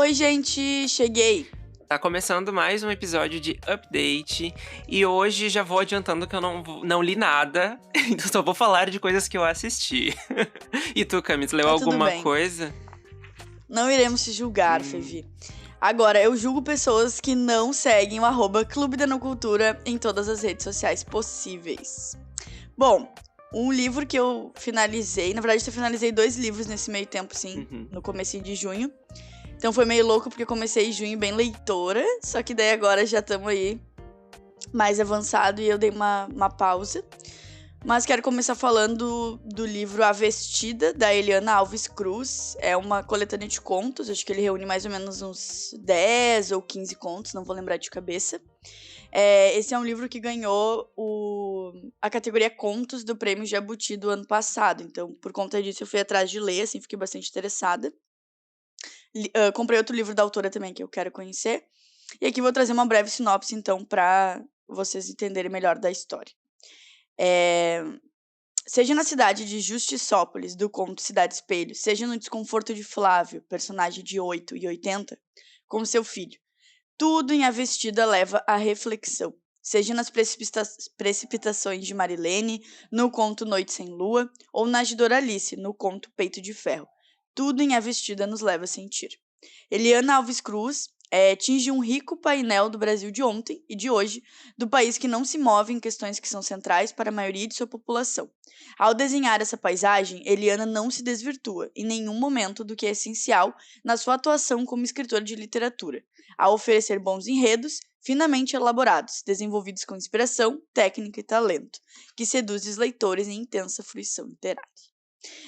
Oi, gente, cheguei. Tá começando mais um episódio de Update e hoje já vou adiantando que eu não li nada, então só vou falar de coisas que eu assisti. E tu, Camis, leu Tá tudo alguma bem. coisa? Não iremos te julgar, Fevi. Agora, eu julgo pessoas que não seguem o @Clube da Nocultura em todas as redes sociais possíveis. Bom, um livro que eu finalizei, na verdade eu finalizei 2 livros nesse meio tempo, sim, no comecinho de junho. Então foi meio louco porque eu comecei em junho bem leitora, só que daí agora já estamos aí mais avançado e eu dei uma pausa. Mas quero começar falando do livro A Vestida, da Eliana Alves Cruz. É uma coletânea de contos, acho que ele reúne mais ou menos uns 10 ou 15 contos, não vou lembrar de cabeça. Esse é um livro que ganhou a categoria Contos do Prêmio Jabuti do ano passado. Então, por conta disso, eu fui atrás de ler, assim, fiquei bastante interessada. Comprei outro livro da autora também que eu quero conhecer. E aqui vou trazer uma breve sinopse, então, para vocês entenderem melhor da história. Seja na cidade de Justiçópolis, do conto Cidade Espelho, seja no desconforto de Flávio, personagem de 8 e 80, com seu filho, tudo em A Vestida leva à reflexão. Seja nas precipitações de Marilene, no conto Noite Sem Lua, ou na de Doralice, no conto Peito de Ferro. Tudo em A Vestida nos leva a sentir. Eliana Alves Cruz tinge um rico painel do Brasil de ontem e de hoje, do país que não se move em questões que são centrais para a maioria de sua população. Ao desenhar essa paisagem, Eliana não se desvirtua em nenhum momento do que é essencial na sua atuação como escritora de literatura, ao oferecer bons enredos, finamente elaborados, desenvolvidos com inspiração, técnica e talento, que seduz os leitores em intensa fruição literária.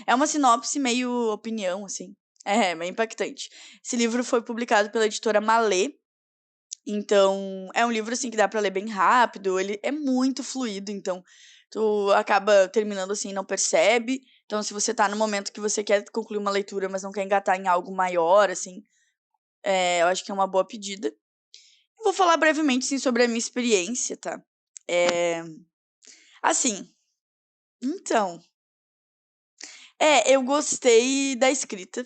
É uma sinopse meio opinião, assim. Meio impactante. Esse livro foi publicado pela editora Malê. Então, é um livro, assim, que dá pra ler bem rápido. Ele é muito fluido, então tu acaba terminando, assim, e não percebe. Então, se você tá no momento que você quer concluir uma leitura, mas não quer engatar em algo maior, assim, eu acho que é uma boa pedida. Eu vou falar brevemente, sim, sobre a minha experiência, tá? Assim, então... eu gostei da escrita.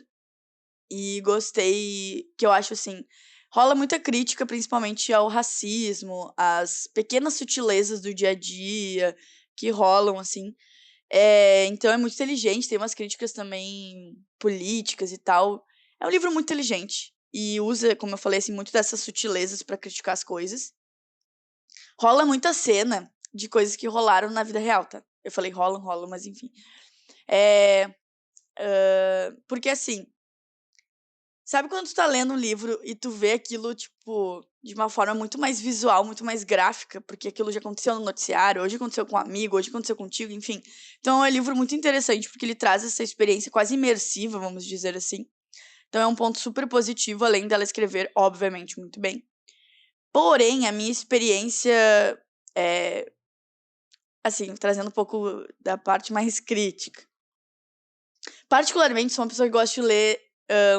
E gostei que eu acho, assim, rola muita crítica, principalmente ao racismo, às pequenas sutilezas do dia a dia que rolam, assim. Então é muito inteligente, tem umas críticas também políticas e tal. É um livro muito inteligente e usa, como eu falei, assim, muito dessas sutilezas pra criticar as coisas. Rola muita cena de coisas que rolaram na vida real, tá? Eu falei rolam, mas enfim. Porque, assim, sabe quando tu tá lendo um livro e tu vê aquilo, tipo, de uma forma muito mais visual, muito mais gráfica, porque aquilo já aconteceu no noticiário, hoje aconteceu com um amigo, hoje aconteceu contigo, enfim. Então é um livro muito interessante, porque ele traz essa experiência quase imersiva, vamos dizer assim. Então é um ponto super positivo, além dela escrever, obviamente, muito bem. Porém, a minha experiência assim, trazendo um pouco da parte mais crítica. Particularmente, sou uma pessoa que gosta de ler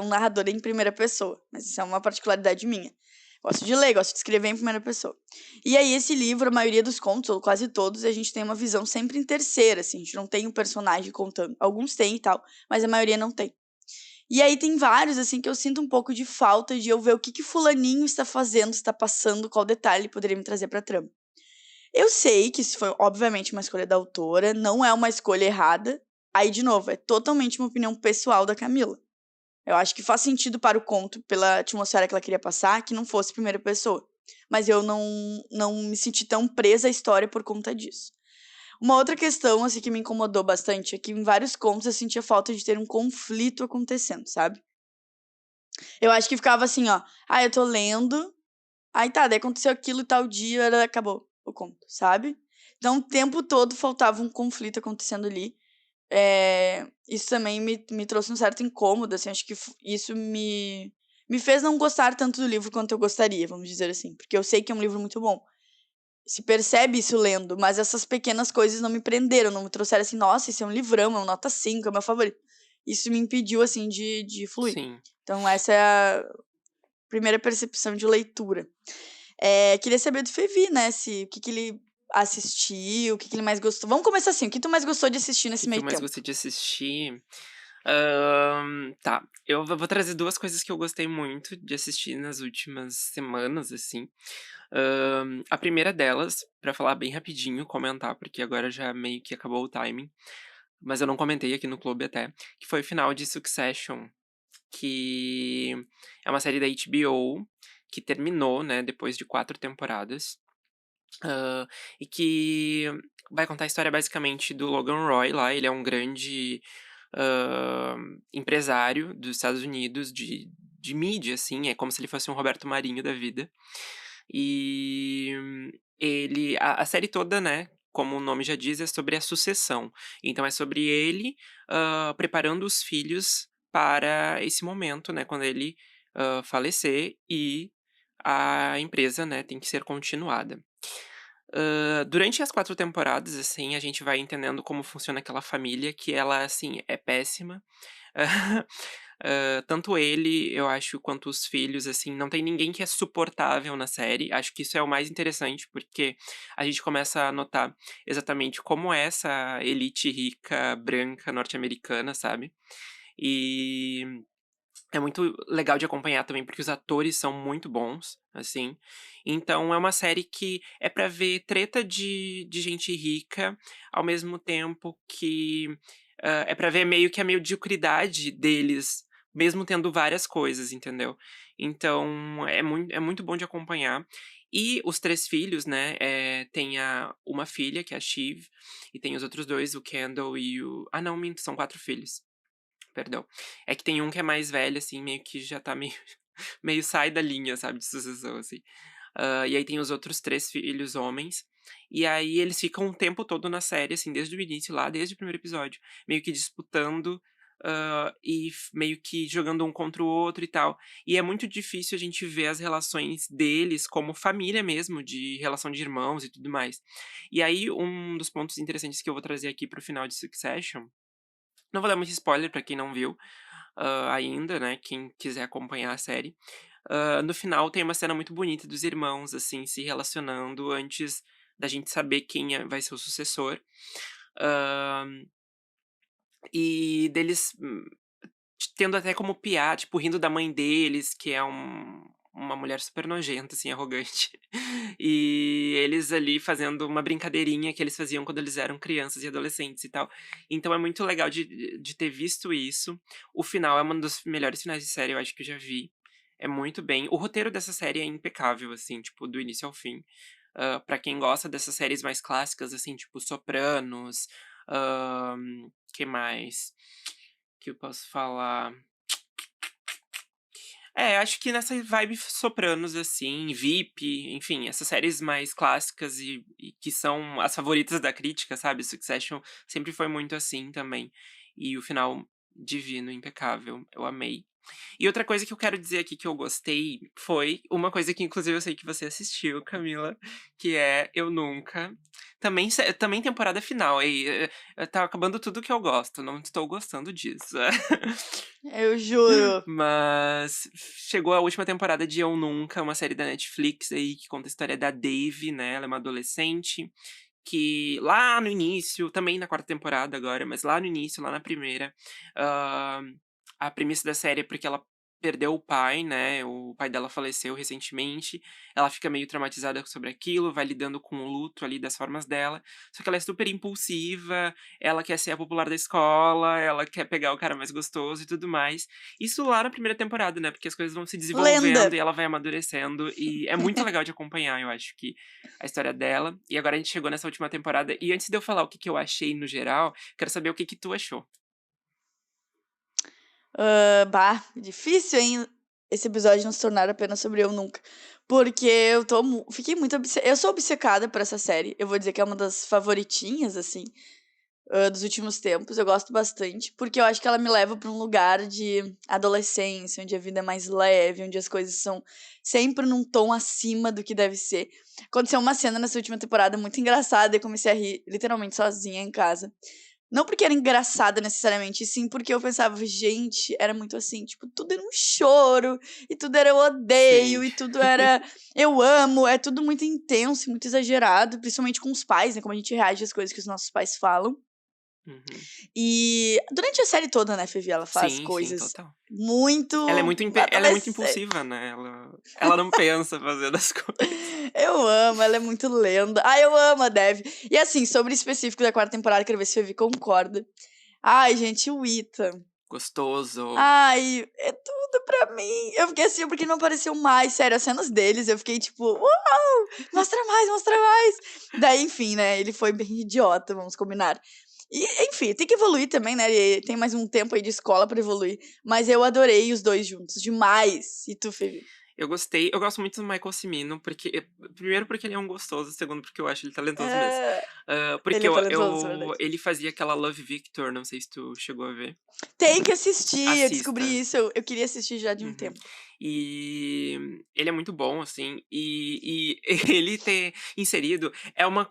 um narrador em primeira pessoa, mas isso é uma particularidade minha. Gosto de ler, gosto de escrever em primeira pessoa. E aí, esse livro, a maioria dos contos, ou quase todos, a gente tem uma visão sempre em terceira, assim, a gente não tem um personagem contando. Alguns têm e tal, mas a maioria não tem. E aí tem vários, assim, que eu sinto um pouco de falta de eu ver o que fulaninho está fazendo, está passando, qual detalhe poderia me trazer pra trama. Eu sei que isso foi, obviamente, uma escolha da autora, não é uma escolha errada. Aí, de novo, é totalmente uma opinião pessoal da Camila. Eu acho que faz sentido para o conto, pela atmosfera que ela queria passar, que não fosse primeira pessoa. Mas eu não me senti tão presa à história por conta disso. Uma outra questão, assim, que me incomodou bastante é que em vários contos eu sentia falta de ter um conflito acontecendo, sabe? Eu acho que ficava assim, ó. Eu tô lendo, aí tá, daí aconteceu aquilo e tal dia, acabou o conto, sabe? Então, o tempo todo faltava um conflito acontecendo ali. Isso também me trouxe um certo incômodo, assim, acho que isso me fez não gostar tanto do livro quanto eu gostaria, vamos dizer assim, porque eu sei que é um livro muito bom. Se percebe isso lendo, mas essas pequenas coisas não me prenderam, não me trouxeram assim, nossa, esse é um livrão, é um nota 5, é meu favorito. Isso me impediu, assim, de fluir. Sim. Então, essa é a primeira percepção de leitura. Queria saber do Fevi, né, o que ele assistiu, o que ele mais gostou. Vamos começar assim, o que tu mais gostou de assistir O nesse que meio eu mais tempo? gostei de assistir? Tá, eu vou trazer duas coisas que eu gostei muito de assistir nas últimas semanas, assim. A primeira delas, pra falar bem rapidinho, comentar, porque agora já meio que acabou o timing, mas eu não comentei aqui no clube até, que foi o final de Succession, que é uma série da HBO, que terminou, né, depois de 4 temporadas. Hã, e que vai contar a história basicamente do Logan Roy lá, ele é um grande, hã, empresário dos Estados Unidos de mídia, assim, é como se ele fosse um Roberto Marinho da vida. E ele a série toda, né, como o nome já diz, é sobre a sucessão. Então é sobre ele, preparando os filhos para esse momento, né, quando ele, falecer e a empresa, né, tem que ser continuada. Durante as 4 temporadas, assim, a gente vai entendendo como funciona aquela família, que ela, assim, é péssima. Tanto ele, eu acho, quanto os filhos, assim, não tem ninguém que é suportável na série. Acho que isso é o mais interessante, porque a gente começa a notar exatamente como é essa elite rica, branca, norte-americana, sabe. E é muito legal de acompanhar também, porque os atores são muito bons, assim. Então é uma série que é pra ver treta de gente rica, ao mesmo tempo que, é pra ver meio que a mediocridade deles, mesmo tendo várias coisas, entendeu. Então é muito bom de acompanhar. E os 3 filhos, né, tem uma filha, que é a Shiv, e tem os outros 2, o Kendall e o não, minto, são 4 filhos. Perdão. É que tem um que é mais velho, assim, meio que já tá meio meio sai da linha, sabe, de sucessão, assim. E aí tem os outros 3 filhos homens, e aí eles ficam o tempo todo na série, assim, desde o início lá, desde o primeiro episódio, meio que disputando, e meio que jogando um contra o outro e tal. E é muito difícil a gente ver as relações deles como família mesmo, de relação de irmãos e tudo mais. E aí um dos pontos interessantes que eu vou trazer aqui para o final de Succession, não vou dar muito spoiler pra quem não viu, ainda, né, quem quiser acompanhar a série. No final tem uma cena muito bonita dos irmãos, assim, se relacionando antes da gente saber quem vai ser o sucessor. Hã, e deles, tendo até como piada, tipo, rindo da mãe deles, que é uma mulher super nojenta, assim, arrogante. E eles ali fazendo uma brincadeirinha que eles faziam quando eles eram crianças e adolescentes e tal. Então é muito legal de ter visto isso. O final é um dos melhores finais de série, eu acho que eu já vi. É muito bem. O roteiro dessa série é impecável, assim, tipo, do início ao fim. Pra quem gosta dessas séries mais clássicas, assim, tipo Sopranos, hã, que mais que eu posso falar? Acho que nessa vibe Sopranos, assim, VIP, enfim, essas séries mais clássicas e que são as favoritas da crítica, sabe, Succession sempre foi muito assim também. E o final divino, impecável, eu amei. E outra coisa que eu quero dizer aqui que eu gostei foi uma coisa que inclusive eu sei que você assistiu, Camila, que é Eu Nunca. Também temporada final, e tá acabando tudo que eu gosto, não estou gostando disso. Eu juro. Mas chegou a última temporada de Eu Nunca, uma série da Netflix aí que conta a história da Dave, né, ela é uma adolescente que lá no início, também na 4ª temporada agora, mas lá no início, lá na primeira, hã, a premissa da série é porque ela perdeu o pai, né, o pai dela faleceu recentemente, ela fica meio traumatizada sobre aquilo, vai lidando com o luto ali das formas dela, só que ela é super impulsiva, ela quer ser a popular da escola, ela quer pegar o cara mais gostoso e tudo mais. Isso lá na primeira temporada, né, porque as coisas vão se desenvolvendo Lenda. e ela vai amadurecendo, e é muito legal de acompanhar, eu acho que a história dela. E agora a gente chegou nessa última temporada. E antes de eu falar o que que eu achei no geral, quero saber o que que tu achou. Bah, difícil, hein, esse episódio não se tornar apenas sobre Eu Nunca. Porque eu tô fiquei muito eu sou obcecada por essa série, eu vou dizer que é uma das favoritinhas, assim, dos últimos tempos, eu gosto bastante, porque eu acho que ela me leva pra um lugar de adolescência, onde a vida é mais leve, onde as coisas são sempre num tom acima do que deve ser. Aconteceu uma cena nessa última temporada muito engraçada, e eu comecei a rir literalmente sozinha em casa. Não porque era engraçada necessariamente, e sim porque eu pensava: "Gente, era muito assim, tipo, tudo era um choro, e tudo era eu Sim. odeio, e tudo era eu amo", é tudo muito intenso e muito exagerado, principalmente com os pais, né, como a gente reage às coisas que os nossos pais falam. Uhum. E durante a série toda, né, Fevi, ela faz Sim, sim, coisas total. muito Ela é muito adolescente. impulsiva, né, ela não pensa fazendo as coisas. Eu amo, ela é muito lenda. Ai, eu amo a Dev. E assim, sobre o específico da quarta temporada, quero ver se a Fevi concorda. Ai, gente, o Ethan. Gostoso. Ai, é tudo pra mim. Eu fiquei assim, porque não apareceu mais, sério, as cenas deles, eu fiquei tipo, uau, mostra mais, mostra mais. Daí, enfim, né, ele foi bem idiota, vamos combinar. E, enfim, tem que evoluir também, né, ele tem mais um tempo aí de escola pra evoluir. Mas eu adorei os dois juntos, demais. E tu, Felipe? Eu gostei, eu gosto muito do Michael Cimino, porque primeiro porque ele é um gostoso, segundo porque eu acho ele talentoso mesmo. É, Porque ele é talentoso, é verdade. ele fazia aquela Love Victor, não sei se tu chegou a ver. Tem que assistir, eu descobri Assista. isso, eu queria assistir já de um Uhum. tempo. E ele é muito bom, assim, e ele ter inserido é uma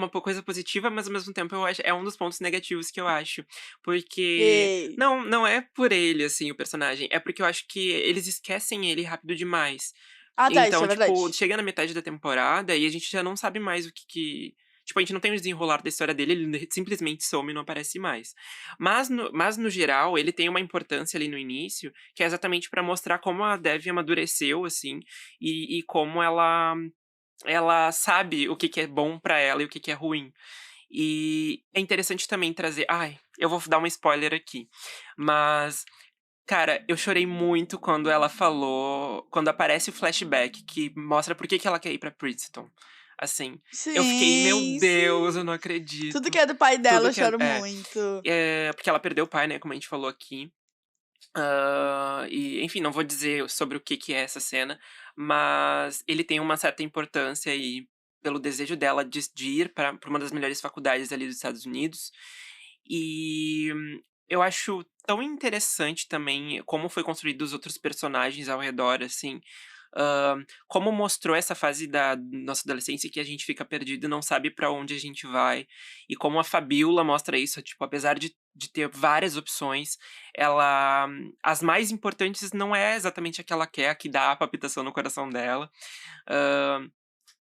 coisa positiva, mas ao mesmo tempo eu acho é um dos pontos negativos que eu acho, porque Ei. não é por ele, assim, o personagem, é porque eu acho que eles esquecem ele rápido demais. Ah, tá, isso Então, é tipo, verdade. chega na metade da temporada e a gente já não sabe mais o que tipo, a gente não tem o desenrolar da história dele, ele simplesmente some e não aparece mais. Mas no geral, ele tem uma importância ali no início, que é exatamente pra mostrar como a Dev amadureceu, assim, e como ela sabe o que é bom pra ela e o que é ruim. E é interessante também trazer ai, eu vou dar um spoiler aqui, mas, cara, eu chorei muito quando aparece o flashback que mostra por que ela quer ir pra Princeton. Assim, eu fiquei: "Meu Sim, Deus, eu sim. não Tudo acredito". que é do pai dela Tudo eu que é choro muito. porque ela perdeu o pai, né, como a gente falou aqui. E, enfim, não vou dizer sobre o que é essa cena, mas ele tem uma certa importância aí, pelo desejo dela de ir pra uma das melhores faculdades ali dos Estados Unidos. E eu acho tão interessante também como foi construído os outros personagens ao redor, assim, como mostrou essa fase da nossa adolescência que a gente fica perdido e não sabe pra onde a gente vai, e como a Fabiola mostra isso, tipo, apesar de ter várias opções, ela as mais importantes não é exatamente a que ela quer, a que dá a palpitação no coração dela, hã,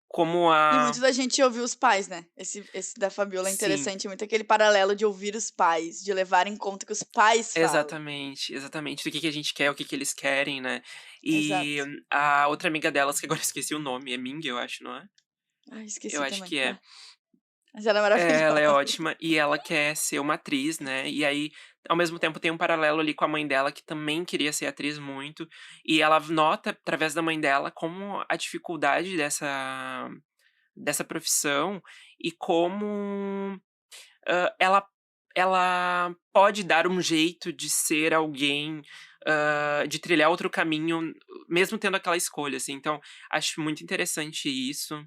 como E a muito da gente ouvir os pais, né. Esse da Fabiola é sim. interessante, muito aquele paralelo de ouvir os pais, de levar em conta o que os pais falam. Exatamente, exatamente. Do que a gente quer, o que eles querem, né. E Exato. a outra amiga delas, que agora eu esqueci o nome, é Ming, eu acho, não é? Ai, Eu esqueci acho também. que é. Ah, mas ela é Ela é maravilhosa. ótima e ela quer ser uma atriz, né, e aí, ao mesmo tempo, tem um paralelo ali com a mãe dela, que também queria ser atriz muito, e ela nota, através da mãe dela, como a dificuldade dessa profissão e como ela pode dar um jeito de ser alguém, de trilhar outro caminho, mesmo tendo aquela escolha, assim. Então, acho muito interessante isso.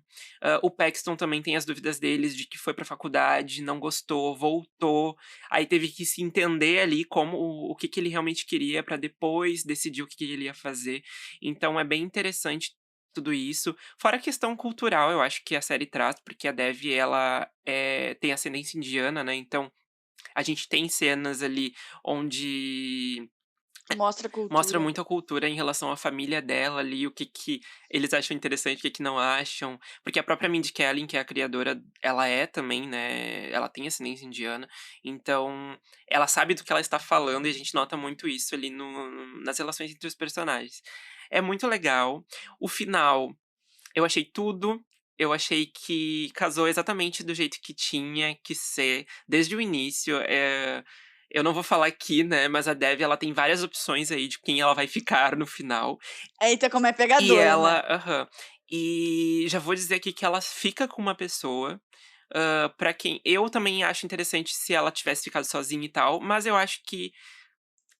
O Paxton também tem as dúvidas deles de que foi pra faculdade, não gostou, voltou, aí teve que se entender ali como o que ele realmente queria pra depois decidir o que ele ia fazer. Então é bem interessante tudo isso. Fora a questão cultural, eu acho que a série traz, porque a Dev ela, tem ascendência indiana, né, então a gente tem cenas ali onde Mostra a mostra cultura. muito a cultura em relação à família dela ali, o que eles acham interessante, o que não acham. Porque a própria Mindy Kaling, que é a criadora, ela é também, né, ela tem ascendência indiana, então ela sabe do que ela está falando e a gente nota muito isso ali nas relações entre os personagens. É muito legal. O final eu achei tudo. Eu achei que casou exatamente do jeito que tinha que ser desde o início. Eu não vou falar aqui, né, mas a Dev ela tem várias opções aí de quem ela vai ficar no final. Eita, como é E pegadora, ela né. aham. E já vou dizer aqui que ela fica com uma pessoa, pra quem eu também acho interessante se ela tivesse ficado sozinha e tal, mas eu acho que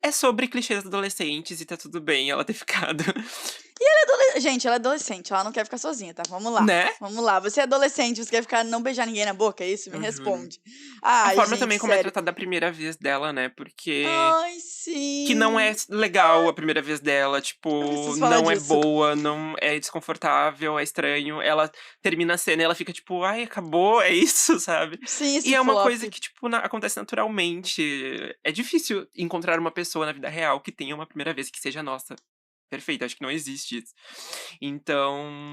é sobre clichês adolescentes e tá tudo bem ela ter ficado. Gente, ela é adolescente, ela não quer ficar sozinha, tá, vamos lá, Né? vamos lá. Você é adolescente, você quer ficar não beijar ninguém na boca, é isso? Me Eu juro. responde. A Ai, forma gente, também como é sério. tratada a primeira vez dela, né, porque Ai, que não é sim. legal a primeira vez dela, Eu tipo, preciso falar não é disso. boa, não é desconfortável, é estranho. Ela termina a cena e ela fica tipo: "Ai, acabou, é isso", sabe. Sim, E esse é uma flop. coisa que, tipo, acontece naturalmente. É difícil encontrar uma pessoa na vida real que tenha uma primeira vez que seja nossa, perfeita, acho que não existe isso. Então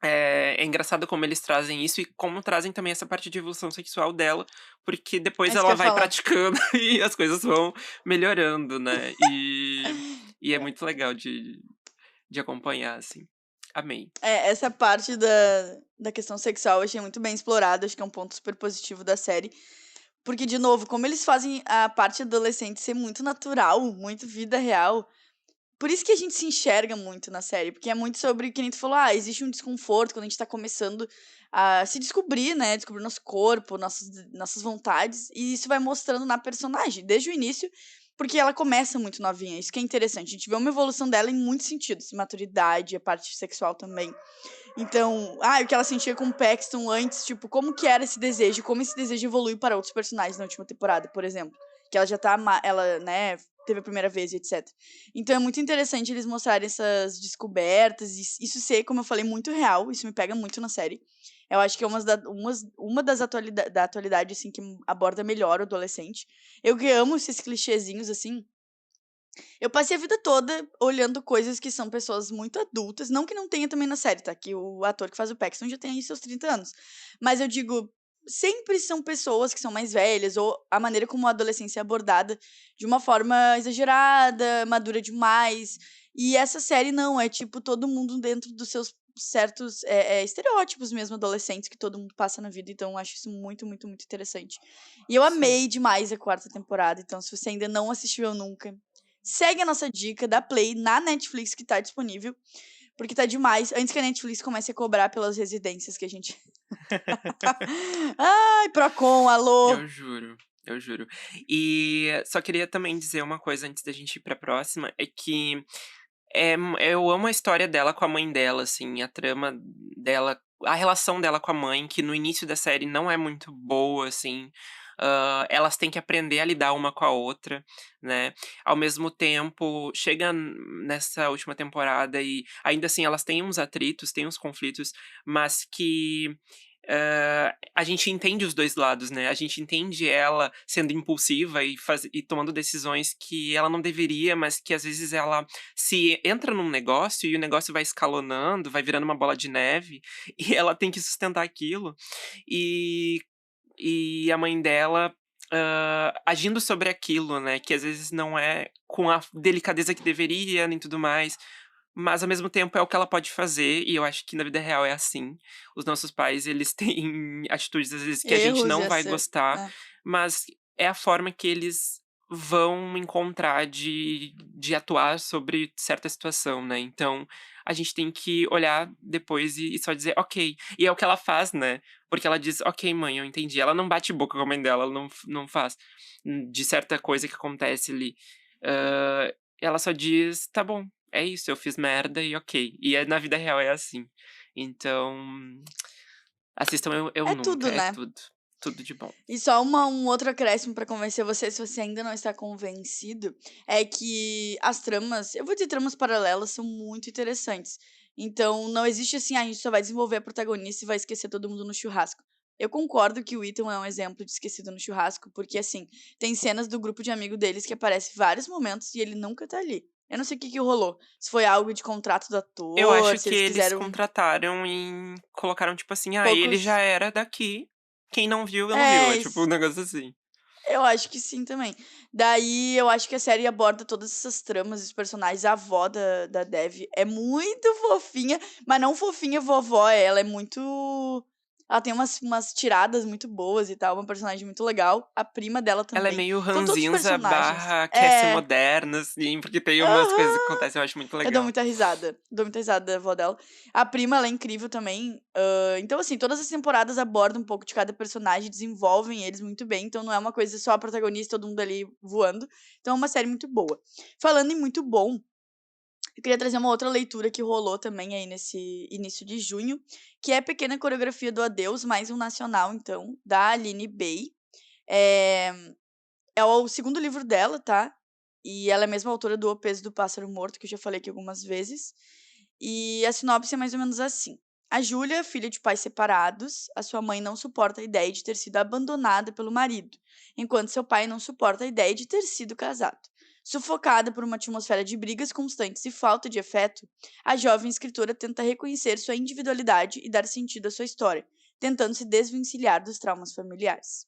É engraçado como eles trazem isso e como trazem também essa parte de evolução sexual dela, porque É depois isso que eu ela ia vai falar. praticando e as coisas vão melhorando, né. E é muito legal de acompanhar, assim. Amei. É, essa parte da questão sexual eu achei muito bem explorada, acho que é um ponto super positivo da série. Porque, de novo, como eles fazem a parte adolescente ser muito natural, muito vida real, por isso que a gente se enxerga muito na série, porque é muito sobre, que nem tu falou, existe um desconforto quando a gente tá começando a se descobrir, né? Descobrir nosso corpo, nossas vontades, e isso vai mostrando na personagem, desde o início, porque ela começa muito novinha. Isso que é interessante. A gente vê uma evolução dela em muitos sentidos, maturidade, a parte sexual também. Então, o que ela sentia com o Paxton antes, tipo, como que era esse desejo, como esse desejo evolui para outros personagens na última temporada, por exemplo. Que ela já tá, ela, né, teve a primeira vez e etc. Então é muito interessante eles mostrarem essas descobertas, e isso ser, como eu falei, muito real, isso me pega muito na série. Eu acho que é uma das da atualidade, assim, que aborda melhor o adolescente. Eu que amo esses clichêzinhos, assim, eu passei a vida toda olhando coisas que são pessoas muito adultas, não que não tenha também na série, tá, que o ator que faz o Paxton já tem aí seus 30 anos. Mas eu digo, sempre são pessoas que são mais velhas, ou a maneira como a adolescência é abordada de uma forma exagerada, madura demais. E essa série não, é tipo todo mundo dentro dos seus certos estereótipos mesmo adolescentes que todo mundo passa na vida, então eu acho isso muito, muito, muito interessante. E eu Sim. amei demais a quarta temporada, então se você ainda não assistiu nunca, segue a nossa dica, dá play na Netflix que tá disponível, porque tá demais. Antes que a Netflix comece a cobrar pelas residências que a gente. Ai, Procon, alô! Eu juro, eu juro. E só queria também dizer uma coisa antes da gente ir pra próxima, é que, eu amo a história dela com a mãe dela, assim, a trama dela, a relação dela com a mãe, que no início da série não é muito boa, assim. Elas têm que aprender a lidar uma com a outra, né. Ao mesmo tempo, chega nessa última temporada e ainda assim elas têm uns atritos, têm uns conflitos, mas que a gente entende os 2 lados, né, a gente entende ela sendo impulsiva e tomando decisões que ela não deveria, mas que às vezes ela se entra num negócio e o negócio vai escalonando, vai virando uma bola de neve, e ela tem que sustentar aquilo. E e a mãe dela, agindo sobre aquilo, né, que às vezes não é com a delicadeza que deveria, nem tudo mais, mas ao mesmo tempo é o que ela pode fazer, e eu acho que na vida real é assim. Os nossos pais, eles têm atitudes, às vezes, que a gente Erros e não vai acertos. gostar, É. mas é a forma que eles vão encontrar de atuar sobre certa situação, né. Então, a gente tem que olhar depois e só dizer: "Ok". E é o que ela faz, né, porque ela diz: "Ok, mãe, eu entendi". Ela não bate boca com a mãe dela, ela não faz, de certa coisa que acontece ali. Hã, ela só diz: "Tá bom, é isso, eu fiz merda e ok". E na vida real é assim. Então, assistam Eu É Nunca, tudo, é né? tudo, tudo de bom. E só um outro acréscimo pra convencer você, se você ainda não está convencido, é que as tramas, eu vou dizer tramas paralelas, são muito interessantes. Então, não existe assim, a gente só vai desenvolver a protagonista e vai esquecer todo mundo no churrasco. Eu concordo que o Ethan é um exemplo de esquecido no churrasco, porque assim, tem cenas do grupo de amigo deles que aparece em vários momentos e ele nunca tá ali. Eu não sei o que que rolou. Se foi algo de contrato do Eu ator, acho se que eles eles quiseram contrataram e colocaram, tipo assim: "Ah, ele já poucos. era daqui, quem não viu, não viu", É, é tipo um negócio assim. eu acho que sim também. Daí eu acho que a série aborda todas essas tramas, os personagens. A avó da Dev é muito fofinha, mas não fofinha vovó, ela é muito. Ela tem umas tiradas muito boas e tal, uma personagem muito legal. A prima dela Ela é também. meio São todos ranzinza personagens. barra quer ser É. moderna, assim, porque tem umas coisas que Aham. acontecem, eu acho muito Eu dou legal. muita risada. Dou muita risada da avó dela. A prima, ela é incrível também. Então, assim, todas as temporadas abordam um pouco de cada personagem, desenvolvem eles muito bem. Então, não é uma coisa só a protagonista, todo mundo ali voando. Então, é uma série muito boa. Falando em muito bom, eu queria trazer uma outra leitura que rolou também aí nesse início de junho, que é Pequena Coreografia do Adeus, mais um nacional, então, da Aline Bey. É, é o segundo livro dela, tá? E ela é a mesma autora do O Peso do Pássaro Morto, que eu já falei aqui algumas vezes. E a sinopse é mais ou menos assim. A Júlia, filha de pais separados, a sua mãe não suporta a ideia de ter sido abandonada pelo marido, enquanto seu pai não suporta a ideia de ter sido casado. Sufocada por uma atmosfera de brigas constantes e falta de afeto, a jovem escritora tenta reconhecer sua individualidade e dar sentido à sua história, tentando se desvencilhar dos traumas familiares.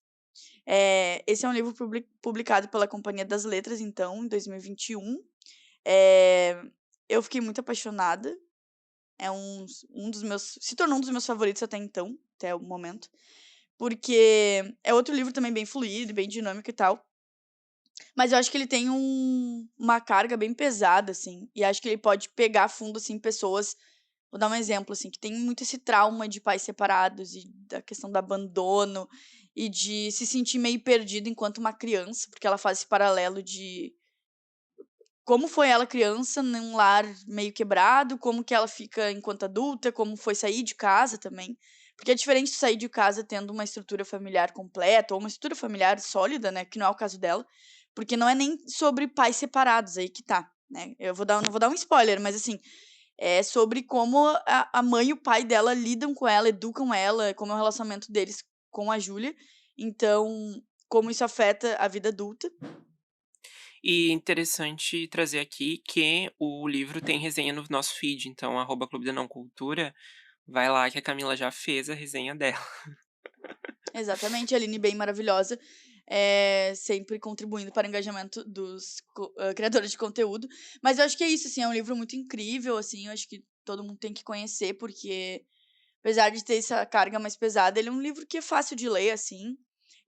Esse é um livro publicado pela Companhia das Letras, então, em 2021. Eu fiquei muito apaixonada. É um dos meus. Se tornou um dos meus favoritos até então, até o momento. Porque é outro livro também bem fluido, bem dinâmico e tal. Mas eu acho que ele tem uma carga bem pesada, assim. E acho que ele pode pegar fundo, assim, pessoas. Vou dar um exemplo, assim, que tem muito esse trauma de pais separados e da questão do abandono e de se sentir meio perdido enquanto uma criança, porque ela faz esse paralelo de como foi ela criança num lar meio quebrado, como que ela fica enquanto adulta, como foi sair de casa também. Porque é diferente de sair de casa tendo uma estrutura familiar completa ou uma estrutura familiar sólida, né, que não é o caso dela, porque não é nem sobre pais separados, aí que tá, né. Não vou dar um spoiler, mas assim, é sobre como a mãe e o pai dela lidam com ela, educam ela, como é o relacionamento deles com a Júlia. Então, como isso afeta a vida adulta. E interessante trazer aqui que o livro tem resenha no nosso feed, então @Clube da Não Cultura, vai lá que a Camila já fez a resenha dela. Exatamente, a Aline bem maravilhosa, sempre contribuindo para o engajamento dos criadores de conteúdo. Mas eu acho que é isso, assim, é um livro muito incrível, assim, eu acho que todo mundo tem que conhecer, porque apesar de ter essa carga mais pesada, ele é um livro que é fácil de ler, assim.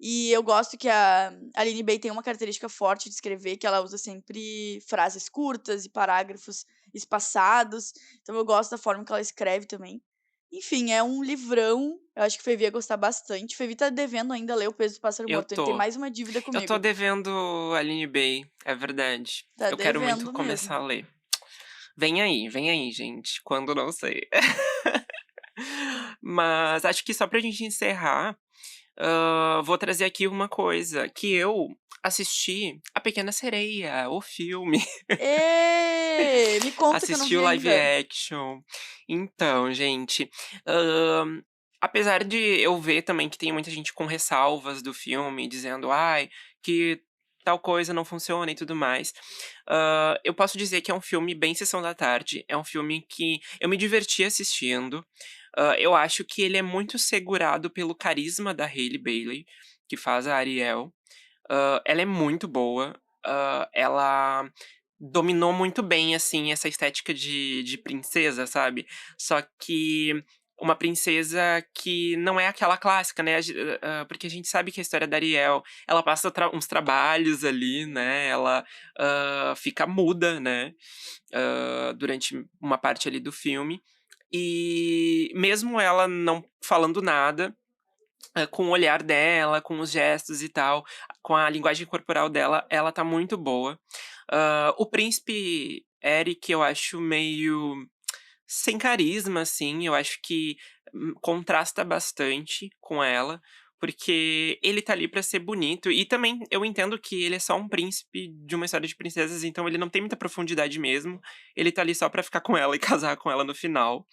E eu gosto que a Aline Bey tem uma característica forte de escrever, que ela usa sempre frases curtas e parágrafos espaçados. Então eu gosto da forma que ela escreve também. Enfim, é um livrão. Eu acho que o Fevi ia gostar bastante. O Fevi tá devendo ainda ler O Peso do Pássaro Eu Morto. Ele tem tô. mais uma dívida Eu tô comigo. devendo Aline Bay, é verdade. Tá Eu quero muito devendo começar mesmo. a ler. Vem aí, gente. Quando não sei. Mas acho que só pra gente encerrar, vou trazer aqui uma coisa, que eu assisti A Pequena Sereia, o filme. Ê! Me conta que eu não Assisti vi o live ainda. action. Então, gente, hã, apesar de eu ver também que tem muita gente com ressalvas do filme, dizendo: "Ai, que tal coisa não funciona e tudo mais", eu posso dizer que é um filme bem sessão da tarde, é um filme que eu me diverti assistindo. Eu acho que ele é muito segurado pelo carisma da Hailey Bailey, que faz a Ariel. Ela é muito boa, ela dominou muito bem, assim, essa estética de princesa, sabe. Só que uma princesa que não é aquela clássica, né, porque a gente sabe que a história da Ariel, ela passa uns trabalhos ali, né, ela, fica muda, né, durante uma parte ali do filme. E mesmo ela não falando nada, com o olhar dela, com os gestos e tal, com a linguagem corporal dela, ela tá muito boa. O príncipe Eric eu acho meio sem carisma, assim, eu acho que, contrasta bastante com ela, porque ele tá ali pra ser bonito e também eu entendo que ele é só um príncipe de uma história de princesas, então ele não tem muita profundidade mesmo, ele tá ali só pra ficar com ela e casar com ela no final.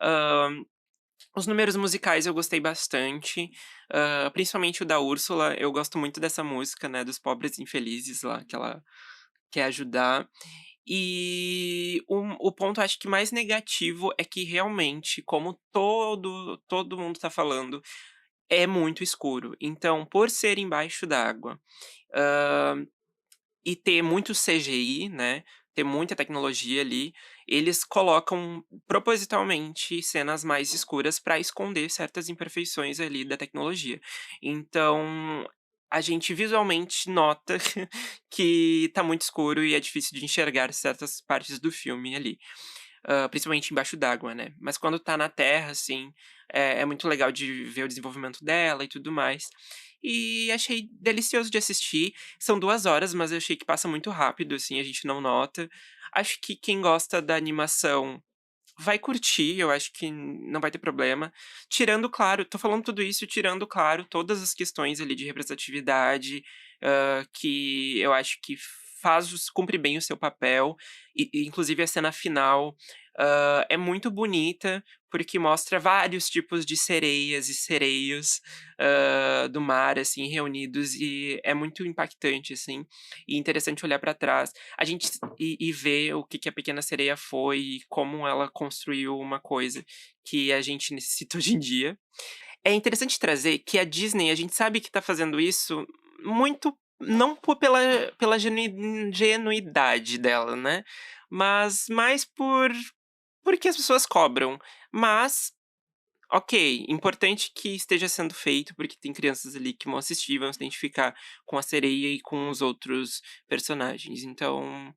Hã os números musicais eu gostei bastante, principalmente o da Úrsula, eu gosto muito dessa música, né, dos pobres infelizes lá, que ela quer ajudar. E o ponto acho que mais negativo é que realmente, como todo mundo tá falando, é muito escuro. Então, por ser embaixo d'água, e ter muito CGI, né, ter muita tecnologia ali, eles colocam propositalmente cenas mais escuras para esconder certas imperfeições ali da tecnologia. Então, a gente visualmente nota que tá muito escuro e é difícil de enxergar certas partes do filme ali, principalmente embaixo d'água, né. Mas quando tá na terra, assim, é muito legal de ver o desenvolvimento dela e tudo mais. E achei delicioso de assistir. São 2 horas, mas eu achei que passa muito rápido, assim, a gente não nota. Acho que quem gosta da animação vai curtir, eu acho que não vai ter problema. Tirando, claro, tô falando tudo isso tirando, claro, todas as questões ali de representatividade, que eu acho que cumpre bem o seu papel, e inclusive a cena final, É muito bonita, porque mostra vários tipos de sereias e sereios, do mar, assim, reunidos, e é muito impactante, assim, e interessante olhar pra trás. A gente e ver o que a Pequena Sereia foi e como ela construiu uma coisa que a gente necessita hoje em dia. É interessante trazer que a Disney, a gente sabe que tá fazendo isso muito não pela genuidade dela, né, mas mais porque as pessoas cobram. Mas, ok, importante que esteja sendo feito, porque tem crianças ali que vão assistir, vão se identificar com a sereia e com os outros personagens. Então,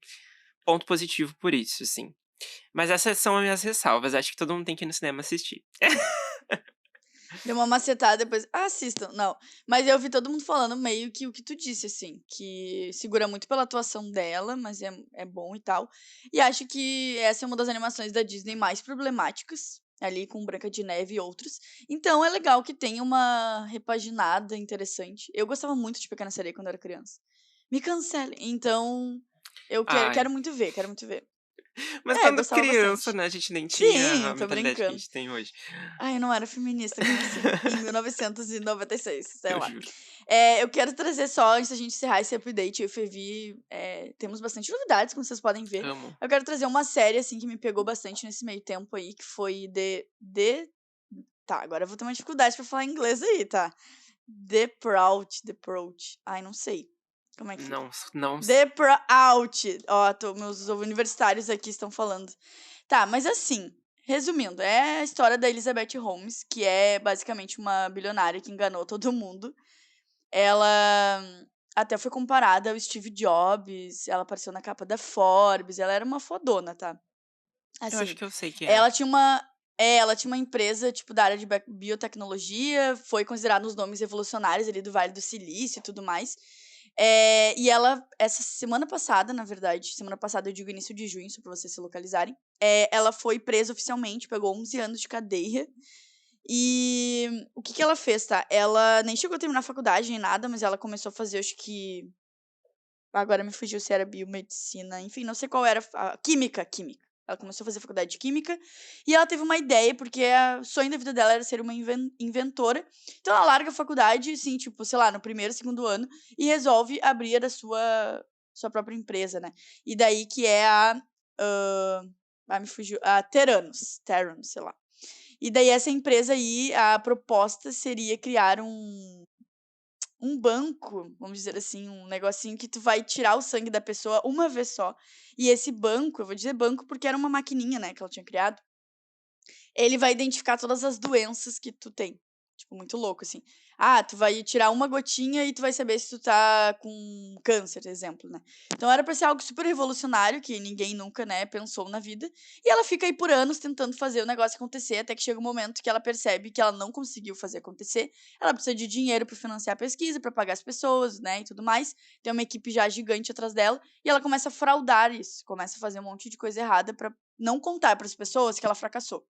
ponto positivo por isso, assim. Mas essas são as minhas ressalvas, acho que todo mundo tem que ir no cinema assistir. Deu uma macetada depois. Ah, assistam. Não. Mas eu vi todo mundo falando meio que o que tu disse, assim. Que segura muito pela atuação dela, mas é bom e tal. E acho que essa é uma das animações da Disney mais problemáticas. Ali com Branca de Neve e outros. Então é legal que tenha uma repaginada interessante. Eu gostava muito de Pequena Sereia quando eu era criança. Me cancele. Então, eu Ai, quero muito ver, quero muito ver. mas É, eu quando gostava criança, bastante. né, a gente nem tinha Sim, a tô mentalidade que a brincando. gente tem hoje. Ai, eu não era feminista quando assim, em 1996, sei Eu lá. juro. Eu quero trazer só, antes da gente encerrar esse update, eu e o Fevi, temos bastante novidades, como vocês podem ver. Amo. Eu quero trazer uma série, assim, que me pegou bastante nesse meio tempo aí, que foi Tá, agora eu vou ter uma dificuldade pra falar inglês aí, tá? The Proud. Ai, não sei como é que fica. Não The Proud. Ó, meus universitários aqui estão falando. Tá, mas assim, resumindo, é a história da Elizabeth Holmes, que é basicamente uma bilionária que enganou todo mundo. Ela até foi comparada ao Steve Jobs, ela apareceu na capa da Forbes, ela era uma fodona, tá? eu acho Assim, que eu sei quem é. ela tinha uma empresa, tipo, da área de biotecnologia, foi considerada um dos nomes revolucionários ali do Vale do Silício e tudo mais. E ela, essa semana passada, na verdade, semana passada eu digo início de junho, só pra vocês se localizarem, ela foi presa oficialmente, pegou 11 anos de cadeia. E o que que ela fez, tá? Ela nem chegou a terminar a faculdade nem nada, mas ela começou a fazer, acho que. Agora me fugiu se era biomedicina, enfim, não sei qual era. Química, química. Ela começou a fazer faculdade de química e ela teve uma ideia, porque o sonho da vida dela era ser uma inventora. Então ela larga a faculdade, assim, tipo, sei lá, no primeiro, segundo ano, e resolve abrir a sua própria empresa, né? E daí que é a. Me fugiu. A Theranos, sei lá. E daí essa empresa aí, a proposta seria criar um banco, vamos dizer assim, um negocinho que tu vai tirar o sangue da pessoa uma vez só. E esse banco, eu vou dizer banco porque era uma maquininha, né, que ela tinha criado, ele vai identificar todas as doenças que tu tem. Tipo, muito louco, assim. Ah, tu vai tirar uma gotinha e tu vai saber se tu tá com câncer, exemplo, né? Então era pra ser algo super revolucionário, que ninguém nunca, né, pensou na vida. E ela fica aí por anos tentando fazer o negócio acontecer, até que chega um momento que ela percebe que ela não conseguiu fazer acontecer. Ela precisa de dinheiro pra financiar a pesquisa, pra pagar as pessoas, né, e tudo mais. Tem uma equipe já gigante atrás dela. E ela começa a fraudar isso, começa a fazer um monte de coisa errada pra não contar para as pessoas que ela fracassou.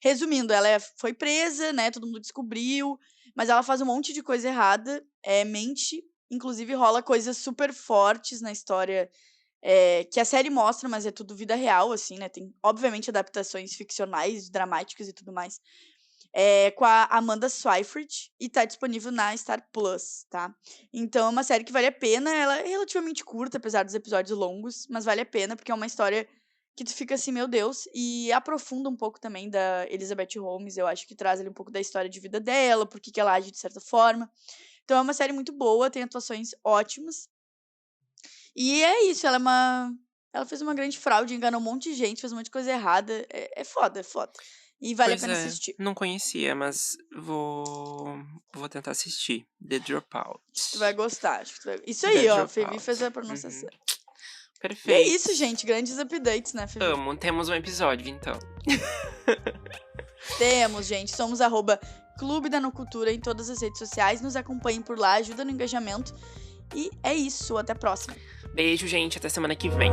Resumindo, ela foi presa, né, todo mundo descobriu, mas ela faz um monte de coisa errada, mente, inclusive rola coisas super fortes na história, que a série mostra, mas é tudo vida real, assim, né, tem obviamente adaptações ficcionais, dramáticas e tudo mais, com a Amanda Seyfried e tá disponível na Star Plus, tá. Então é uma série que vale a pena, ela é relativamente curta, apesar dos episódios longos, mas vale a pena, porque é uma história que tu fica assim, meu Deus, e aprofunda um pouco também da Elizabeth Holmes, eu acho que traz ali um pouco da história de vida dela, por que ela age de certa forma. Então é uma série muito boa, tem atuações ótimas. E é isso, ela fez uma grande fraude, enganou um monte de gente, fez um monte de coisa errada. É foda, é foda. E vale a Pois pena é, assistir. não conhecia, mas vou tentar assistir. The Dropout. Acho que tu vai gostar. Isso The aí, ó. A Fevi fez Dropout. a pronúncia Uhum. certa. E é Perfeito. isso, gente. Grandes updates, né, Fevi? Amo, temos um episódio, então. Temos, gente. Somos Clube da Nocultura em todas as redes sociais. Nos acompanhem por lá, ajuda no engajamento. E é isso. Até a próxima. Beijo, gente. Até semana que vem.